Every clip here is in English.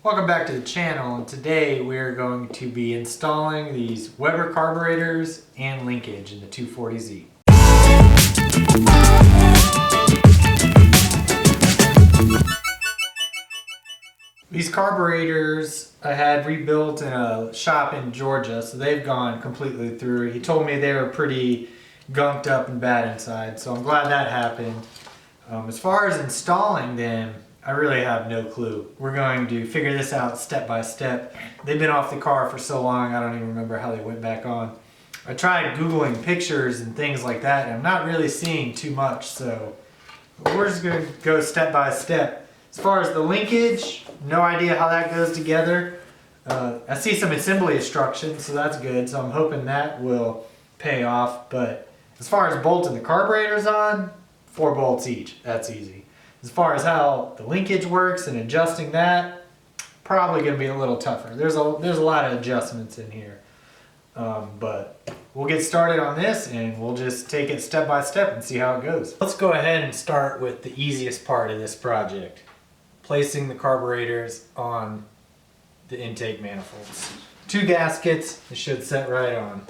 Welcome back to the channel, and today we're going to be installing these Weber carburetors and linkage in the 240Z. These carburetors I had rebuilt in a shop in Georgia, so they've gone completely through. He told me they were pretty gunked up and bad inside, so I'm glad that happened. As far as installing them, I really have no clue. We're going to figure this out step by step. They've been off the car for so long, I don't even remember how they went back on. I tried Googling pictures and things like that, and I'm not really seeing too much, so we're just going to go step by step. As far as the linkage, no idea how that goes together. I see some assembly instructions, so that's good, so I'm hoping that will pay off. But as far as bolting the carburetors on, 4 bolts each, that's easy. As far as how the linkage works and adjusting that, probably going to be a little tougher. There's a lot of adjustments in here. But we'll get started on this and we'll just take it step by step and see how it goes. Let's go ahead and start with the easiest part of this project. Placing the carburetors on the intake manifolds. 2 gaskets, it should set right on.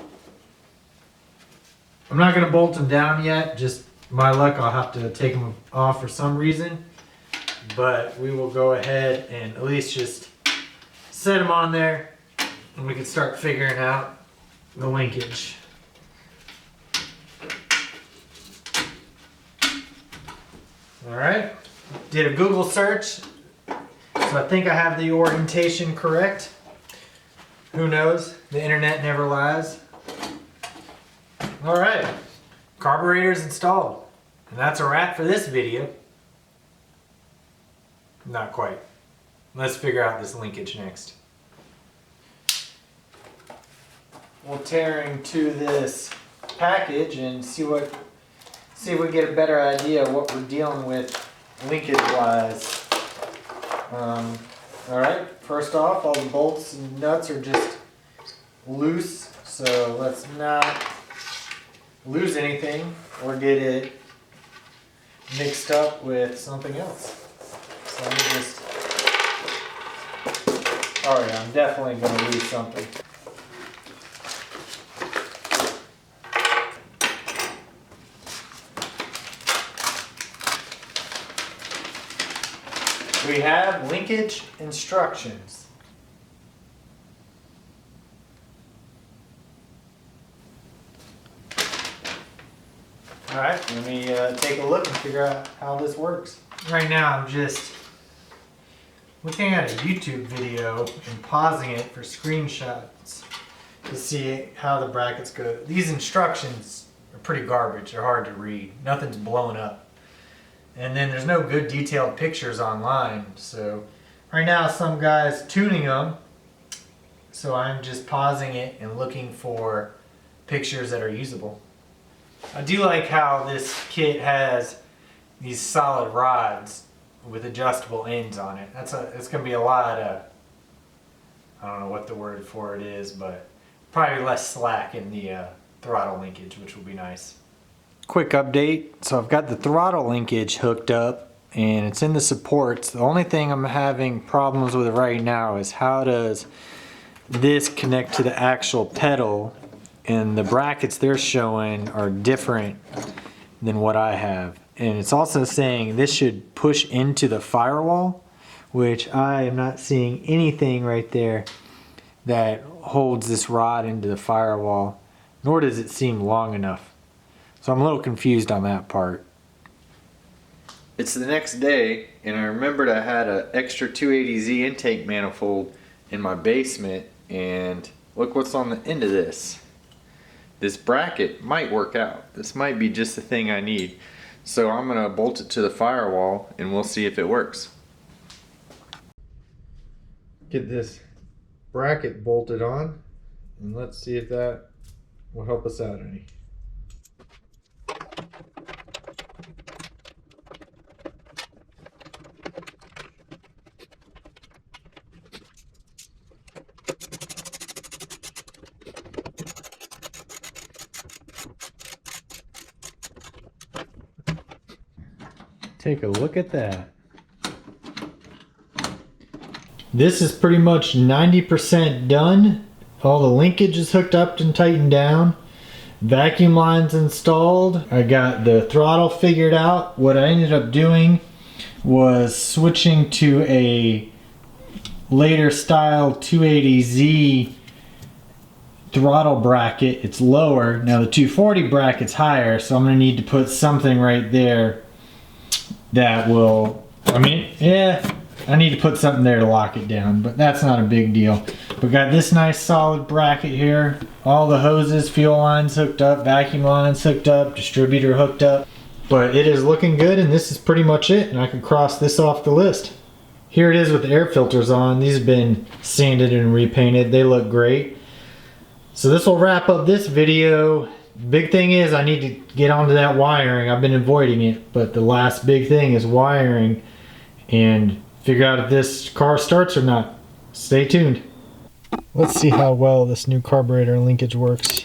I'm not going to bolt them down yet, just my luck, I'll have to take them off for some reason, but we will go ahead and at least just set them on there and we can start figuring out the linkage. Alright, did a Google search, so I think I have the orientation correct. Who knows? The internet never lies. Alright, carburetors installed. And that's a wrap for this video. Not quite. Let's figure out this linkage next. We'll tear into this package and see if we get a better idea of what we're dealing with linkage wise. Alright, first off, all the bolts and nuts are just loose, so let's not lose anything or get it mixed up with something else. So let me just, oh yeah, I'm definitely going to lose something. We have linkage instructions. Alright, let me take a look and figure out how this works. Right now I'm just looking at a YouTube video and pausing it for screenshots to see how the brackets go. These instructions are pretty garbage, they're hard to read. Nothing's blown up. And then there's no good detailed pictures online, so right now some guy's tuning them, so I'm just pausing it and looking for pictures that are usable. I do like how this kit has these solid rods with adjustable ends on it. It's going to be a lot of, I don't know what the word for it is, but probably less slack in the throttle linkage, which will be nice. Quick update. So I've got the throttle linkage hooked up and it's in the supports. The only thing I'm having problems with right now is how does this connect to the actual pedal, and the brackets they're showing are different than what I have. And it's also saying this should push into the firewall, which I am not seeing anything right there that holds this rod into the firewall, nor does it seem long enough. So I'm a little confused on that part. It's the next day, and I remembered I had an extra 280Z intake manifold in my basement, and look what's on the end of this. This bracket might work out. This might be just the thing I need. So I'm going to bolt it to the firewall and we'll see if it works. Get this bracket bolted on and let's see if that will help us out any. Take a look at that. This is pretty much 90% done. All the linkage is hooked up and tightened down. Vacuum lines installed. I got the throttle figured out. What I ended up doing was switching to a later style 280Z throttle bracket. It's lower. Now the 240 bracket's higher, so I'm gonna need to put something right there that will, I need to put something there to lock it down, but that's not a big deal. We got this nice solid bracket here. All the hoses, fuel lines hooked up, vacuum lines hooked up, distributor hooked up. But it is looking good, and this is pretty much it, and I can cross this off the list. Here it is with the air filters on. These have been sanded and repainted. They look great. So this will wrap up this video. Big thing is I need to get onto that wiring. I've been avoiding it, but the last big thing is wiring and figure out if this car starts or not. Stay tuned. Let's see how well this new carburetor linkage works.